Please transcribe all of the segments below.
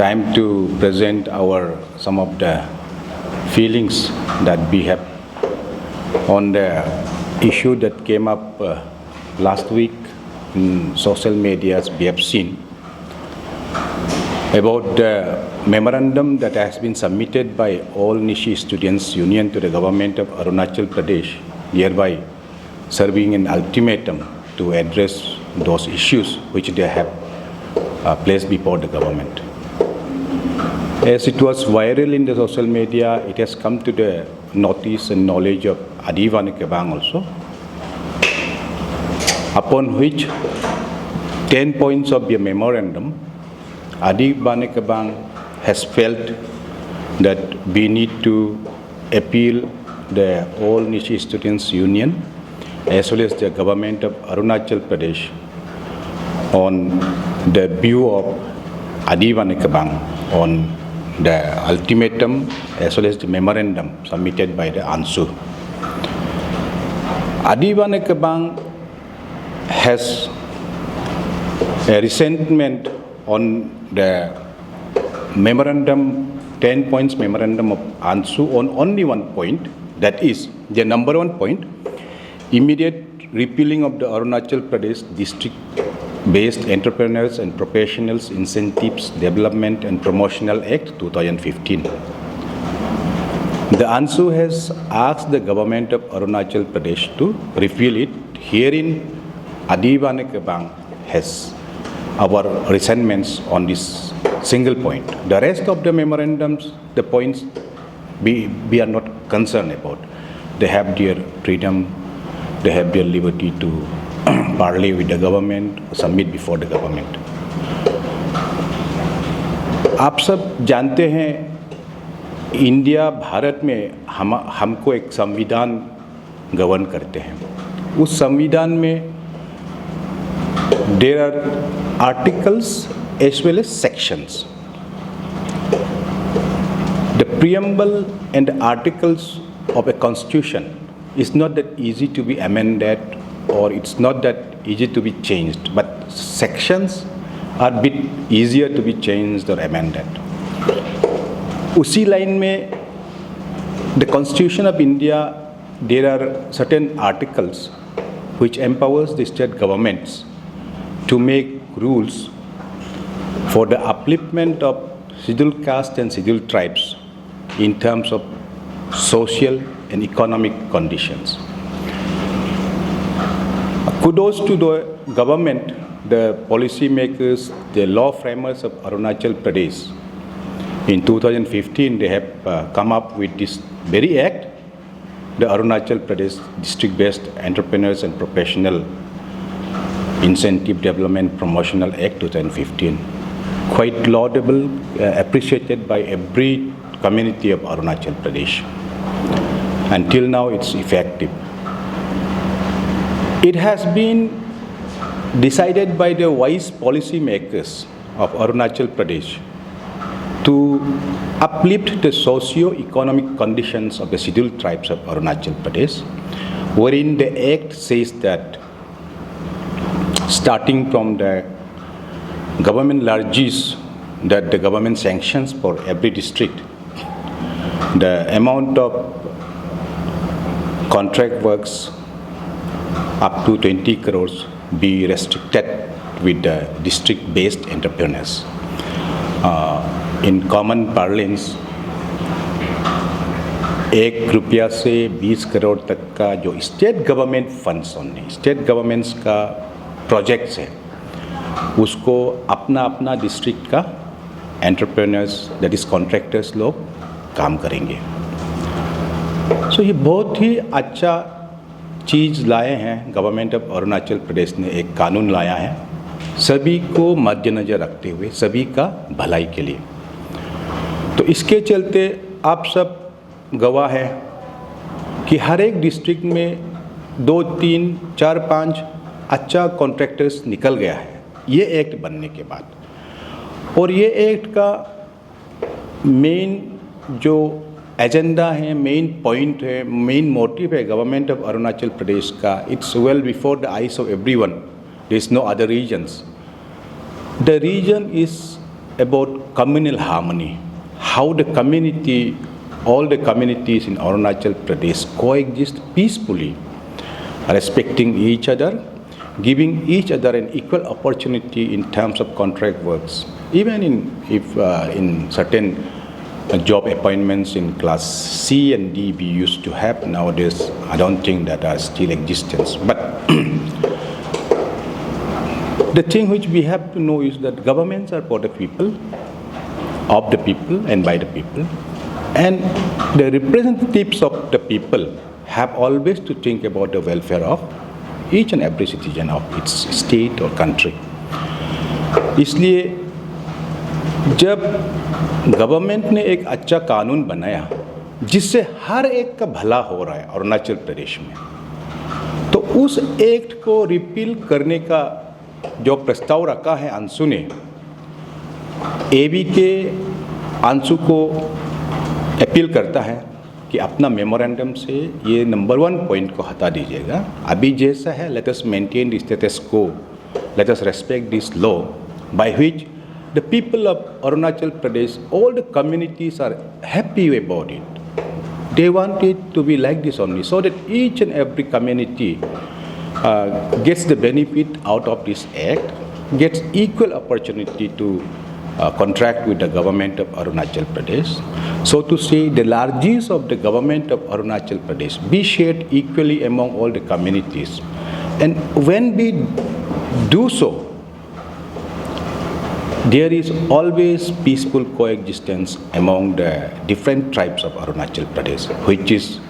time to present some of the feelings that we have on the issue that came up last week in social media. We have seen about the memorandum that has been submitted by All Nyishi Students Union to the government of Arunachal Pradesh, hereby serving an ultimatum to address those issues which they have placed before the government. As it was viral in the social media, it has come to the notice and knowledge of Bane Kebang also, upon which 10 points of the memorandum, Bane Kebang has felt that we need to appeal the All Nyishi Students Union as well as the government of Arunachal Pradesh on the view of Bane Kebang on the ultimatum as well as the memorandum submitted by the ANSU. Bane Kebang has a resentment on the memorandum, 10 points memorandum of ANSU on only one point, that is the number one point, immediate repealing of the Arunachal Pradesh district-based entrepreneurs and professionals incentives development and promotional act 2015. The ANSU has asked the government of Arunachal Pradesh to repeal it. Herein, Bane Kebang has our resentments on this single point. The rest of the memorandums, the points, we are not concerned about. They have their freedom, they have their liberty to parley with the government, submit before the government. आप सब जानते हैं, India Bharat में हमको एक संविधान govern करते हैं. उस संविधान में there are articles as well as sections. The preamble and the articles of a constitution is not that easy to be amended, or it's not that easy to be changed, but sections are a bit easier to be changed or amended. उसी line में the Constitution of India, there are certain articles which empowers the state governments to make rules for the upliftment of scheduled caste and scheduled tribes in terms of social and economic conditions. Kudos to the government, the policy makers, the law framers of Arunachal Pradesh. In 2015, they have come up with this very act, the Arunachal Pradesh District-Based Entrepreneurs and Professional Incentive Development Promotional Act 2015. Quite laudable, appreciated by every community of Arunachal Pradesh. Until now, it's effective. It has been decided by the wise policy makers of Arunachal Pradesh to uplift the socio-economic conditions of the scheduled tribes of Arunachal Pradesh, wherein the act says that starting from the government largesse that the government sanctions for every district, the amount of contract works up to 20 crores be restricted with the district-based entrepreneurs. In common parlance, ₹1 से 20 करोड़ तक का जो state government funds होने, state governments का projects है, उसको अपना अपना डिस्ट्रिक्ट का एंटरप्रेन्योर्स, दैट इज कॉन्ट्रैक्टर्स लोग काम करेंगे. सो ये बहुत ही अच्छा चीज़ लाए हैं गवर्नमेंट ऑफ अरुणाचल प्रदेश ने. एक कानून लाया है सभी को मद्देनज़र रखते हुए, सभी का भलाई के लिए. तो इसके चलते आप सब गवाह हैं कि हर एक डिस्ट्रिक्ट में 2, 3, 4, 5 अच्छा कॉन्ट्रैक्टर्स निकल गया है ये एक्ट बनने के बाद. और ये एक्ट का मेन जो एजेंडा है, मेन पॉइंट है, मेन मोटिव है गवर्नमेंट ऑफ अरुणाचल प्रदेश का, it's well before the eyes of everyone. There is no other reasons. The reason is about communal harmony, how the community, all the communities in Arunachal Pradesh coexist peacefully, respecting each other, giving each other an equal opportunity in terms of contract works. Even in certain job appointments in class C and D we used to have, nowadays I don't think that are still existence. But the thing which we have to know is that governments are for the people, of the people and by the people, and the representatives of the people have always to think about the welfare of each and every citizen of its state or country. इसलिए जब government ने एक अच्छा कानून बनाया जिससे हर एक का भला हो रहा है अरुणाचल प्रदेश में, तो उस एक्ट को रिपील करने का जो प्रस्ताव रखा है आंसू ने, एबी के आंसू को अपील करता है कि अपना मेमोरेंडम से ये नंबर 1 पॉइंट को हटा दीजिएगा. अभी जैसा है, let us maintain the status quo, let us respect this law by which the people of Arunachal Pradesh, all the communities are happy about it. They want it to be like this only, so that each and every community gets the benefit out of this act, gets equal opportunity to contract with the government of Arunachal Pradesh. So to say, the largesse of the government of Arunachal Pradesh be shared equally among all the communities. And when we do so, there is always peaceful coexistence among the different tribes of Arunachal Pradesh, which is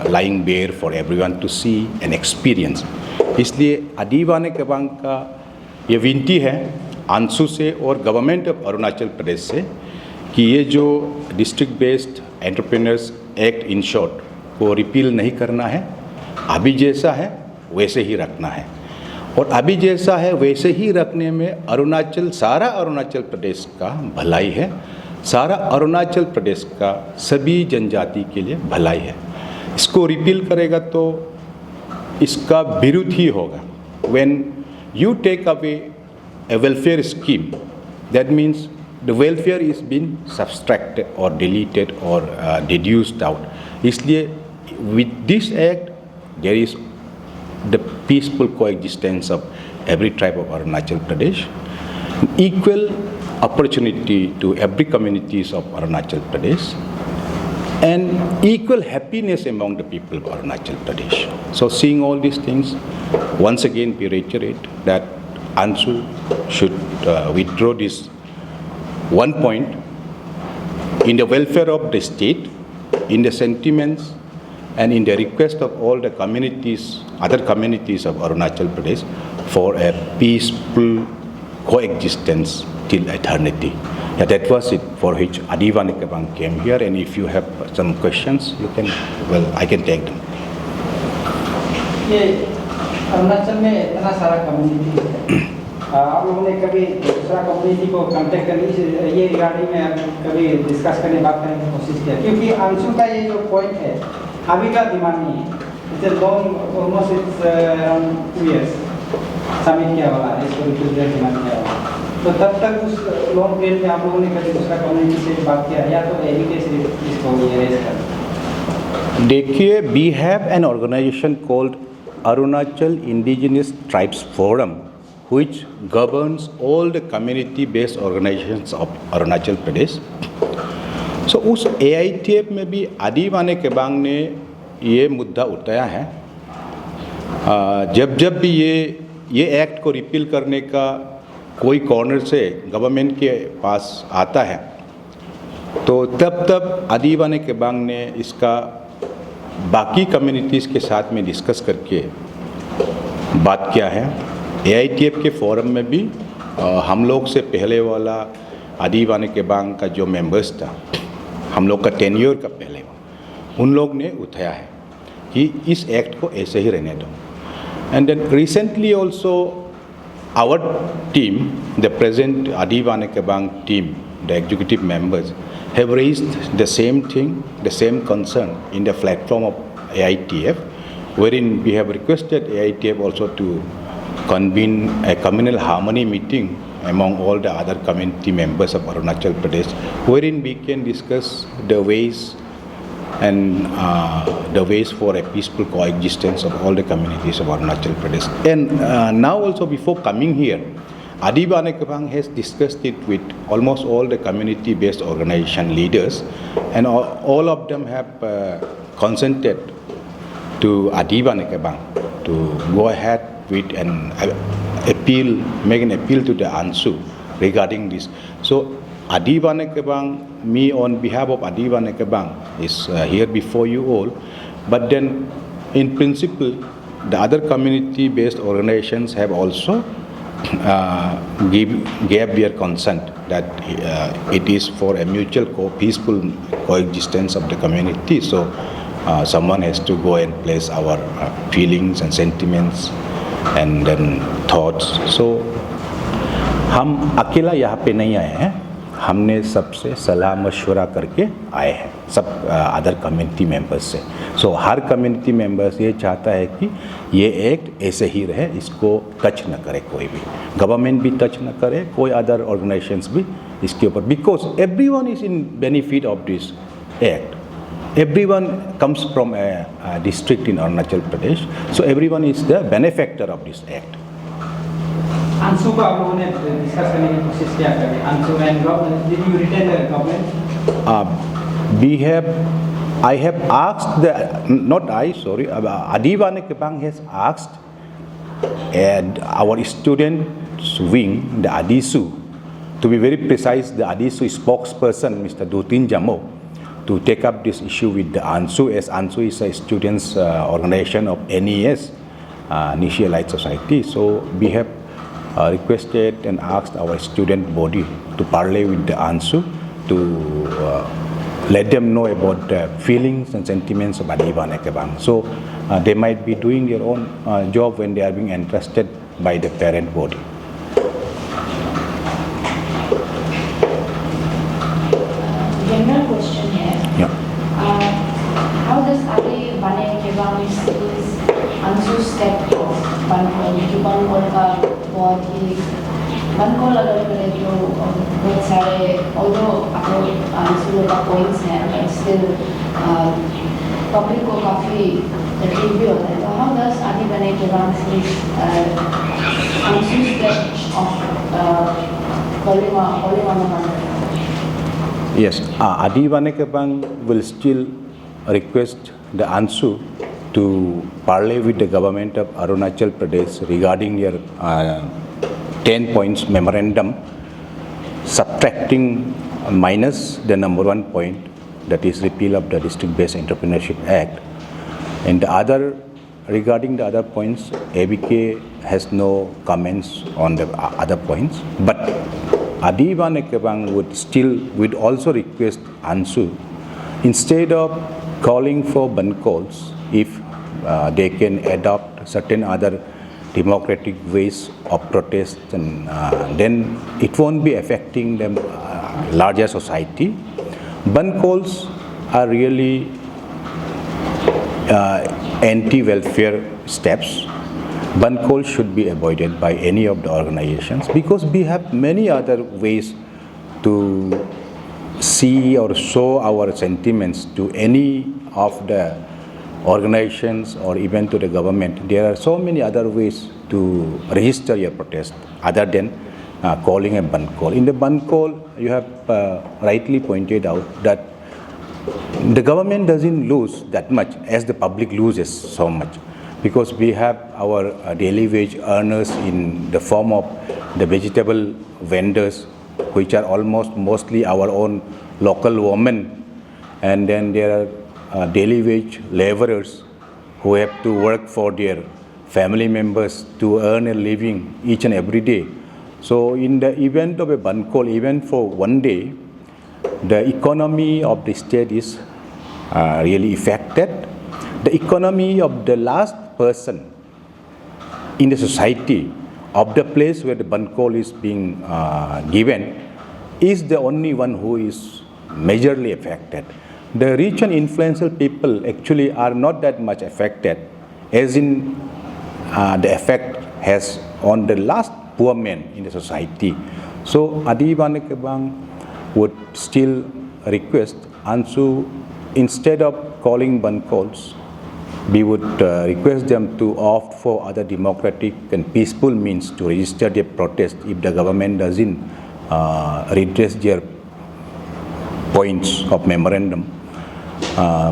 lying bare for everyone to see and experience. इसलिए 𝐀𝐻𝐸𝐻 केबांग का ये विनती है आंसू से और government of Arunachal प्रदेश से कि ये जो district based entrepreneurs act in short को रिपील नहीं करना है, अभी जैसा है वैसे ही रखना है. और अभी जैसा है वैसे ही रखने में अरुणाचल, सारा अरुणाचल प्रदेश का भलाई है, सारा अरुणाचल प्रदेश का सभी जनजाति के लिए भलाई है. इसको रिपील करेगा तो इसका विरुद्ध ही होगा. When you take away a welfare scheme, that means the welfare is being subtracted or deleted or deduced out. इसलिए with this act there is the peaceful coexistence of every tribe of Arunachal Pradesh, equal opportunity to every communities of Arunachal Pradesh, and equal happiness among the people of Arunachal Pradesh. So seeing all these things, once again we reiterate that ANSU should withdraw this 1 point in the welfare of the state, in the sentiments and in the request of all the communities, other communities of Arunachal Pradesh for a peaceful coexistence till eternity. Yeah, that was it for which 𝐀𝐻𝐸𝐻 Kebang came here, and if you have some questions, you can, well, I can take them. ये अरुणाचल में इतना सारा community है, आप लोगों ने कभी दूसरा कम्युनिटी को कांटेक्ट करने ये रिगार्डिंग में कभी डिस्कस करने बात करने की कोशिश किया? क्योंकि आंसू का ये जो पॉइंट है अभी का डिमांड नहीं है, it's long almost it's around 2 years submit किया वाला है, इसको रिक्वेस्ट डिमांड किया वाला. तो तब तक उस लॉन्ग पीरियड में आप लोगों ने कभी दूसरा कम्युनिटी से बात किया या तो एजुकेशन इसको ये रेज कर? देखिए, we have an organization called Arunachal Indigenous Tribes Forum, which governs all the community-based organizations of Arunachal Pradesh. So उस AITF में भी 𝐀𝐻𝐸𝐻 केबांग ने ये मुद्दा उठाया है. जब जब भी ये एक्ट को रिपील करने का कोई कॉर्नर से गवर्नमेंट के पास आता है, तो तब 𝐀𝐻𝐸𝐻 केबांग ने इसका बाकी कम्युनिटीज़ के साथ में डिस्कस करके बात किया है. AITF के फोरम में भी हम लोग से पहले वाला 𝐀𝐻𝐸𝐻 केबांग का जो मेंबर्स था, हम लोग का टेन्योर का पहले, उन लोग ने उठाया है कि इस एक्ट को ऐसे ही रहने दो. And then recently also our team, the present 𝐀𝐻𝐸𝐻 Kebang team, the executive members have raised the same thing, the same concern in the platform of AITF, wherein we have requested AITF also to convene a communal harmony meeting among all the other community members of Arunachal Pradesh, wherein we can discuss the ways and the ways for a peaceful coexistence of all the communities of Arunachal Pradesh. And now also before coming here, Bane Kebang has discussed it with almost all the community-based organization leaders, and all of them have consented to Bane Kebang to go ahead with an appeal, make an appeal to the ANSU regarding this. So Bane Kebang, me on behalf of Bane Kebang is here before you all, but then in principle the other community-based organizations have also gave their consent that it is for a mutual peaceful coexistence of the community. So someone has to go and place our feelings and sentiments and then thoughts. So हम अकेला यहाँ पे नहीं आए हैं, हमने सबसे सलाह मशवरा करके आए हैं, सब अदर कम्युनिटी मेंबर्स से. सो हर कम्युनिटी मेंबर्स ये चाहता है कि ये एक्ट ऐसे ही रहे, इसको टच न करे कोई भी, गवर्नमेंट भी टच न करे, कोई अदर ऑर्गेनाइजेशंस भी इसके ऊपर, because everyone is in benefit of this act. Everyone comes from a district in Arunachal Pradesh, so everyone is the benefactor of this act. ANSU को आप लोगों ने डिस्कस करने की कोशिश क्या करी? ANSU and government, did you retain the government? I have asked Bane Kebang has asked our students wing, the ADISU, to be very precise, the ADISU spokesperson, Mr. Dutin Jamo, to take up this issue with the ANSU, as ANSU is a students organization of NES, Nyishi Elite Society. So we have requested and asked our student body to parley with the ANSU to let them know about the feelings and sentiments of Bane Kebang. So they might be doing their own job when they are being entrusted by the parent body. General question here. Yeah. How does Bane Kebang is ANSU step of Bankol? कि Bankol का बहुत ही Bankol अगर करें तो बहुत सारे although आपको ANSU का points हैं, but still public को काफी तकलीफ भी होता है. तो how does Bane Kebang is ANSU step of Memorandum? Yes, Bane Kebang will still request the ANSU to parley with the government of Arunachal Pradesh regarding your 10 points memorandum, subtracting minus the number 1 point, that is repeal of the District-Based Entrepreneurship Act. And the other, regarding the other points, ABK has no comments on the other points, but Bane Kebang would also request ANSU, instead of calling for Bankols, if they can adopt certain other democratic ways of protest, and then it won't be affecting the larger society. Bankols are really anti-welfare steps. Bankol should be avoided by any of the organizations, because we have many other ways to see or show our sentiments to any of the organizations or even to the government. There are so many other ways to register your protest other than calling a Bankol. In the Bankol, you have rightly pointed out that the government doesn't lose that much as the public loses so much, because we have our daily wage earners in the form of the vegetable vendors, which are mostly our own local women, and then there are daily wage laborers who have to work for their family members to earn a living each and every day. So in the event of a Bankol, even for one day, the economy of the state is really affected. The economy of the last person in the society of the place where the Bankol is being given is the only one who is majorly affected. The rich and influential people actually are not that much affected, as in the effect has on the last poor man in the society. So Adi Bane Kebang would still request ANSU, instead of calling Bane calls, we would request them to opt for other democratic and peaceful means to register their protest if the government doesn't redress their points of memorandum,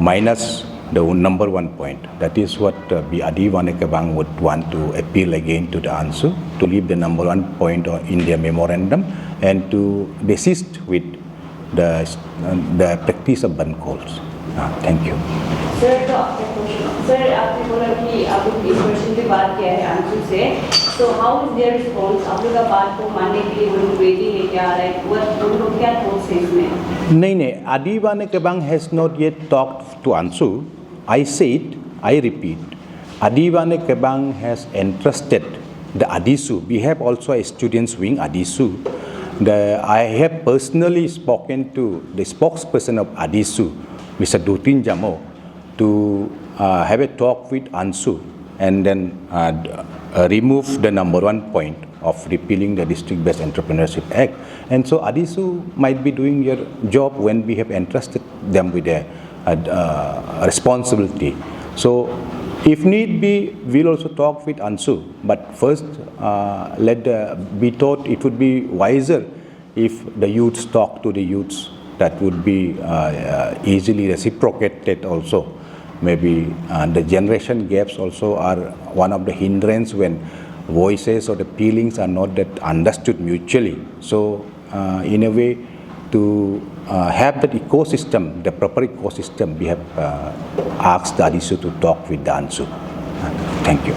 minus the number 1 point. That is what Adi Bane Kebang would want to appeal again to the ANSU to leave the number 1 point in their memorandum and to desist with the practice of Bane calls. Thank you. Sir तो आपका question sir आपने बोला कि आप लोग इस question पे बात किया है आंसू से तो हाउ इज देयर रिस्पांस आप लोग का बात को मानने के लिए वो लोग रेडी है क्या लाइक वो लोग क्या थॉट्स है इसमें नहीं Adi Bane Kebang has not yet talked to ANSU. I said, I repeat, Adi Bane Kebang has entrusted the ADISU. We have also a students wing ADISU. I have personally spoken to the spokesperson of ADISU, Mr. 𝐿 to have a talk with ANSU and then remove the number 1 point of repealing the District-Based Entrepreneurship Act. And so ADISU might be doing your job when we have entrusted them with a responsibility. So if need be, we'll also talk with ANSU. But first, we thought it would be wiser if the youths talk to the youths. That would be easily reciprocated also. Maybe the generation gaps also are one of the hindrance when voices or the feelings are not that understood mutually. So in a way, to have that ecosystem, the proper ecosystem, we have asked the ADISU to talk with the ANSU. Thank you.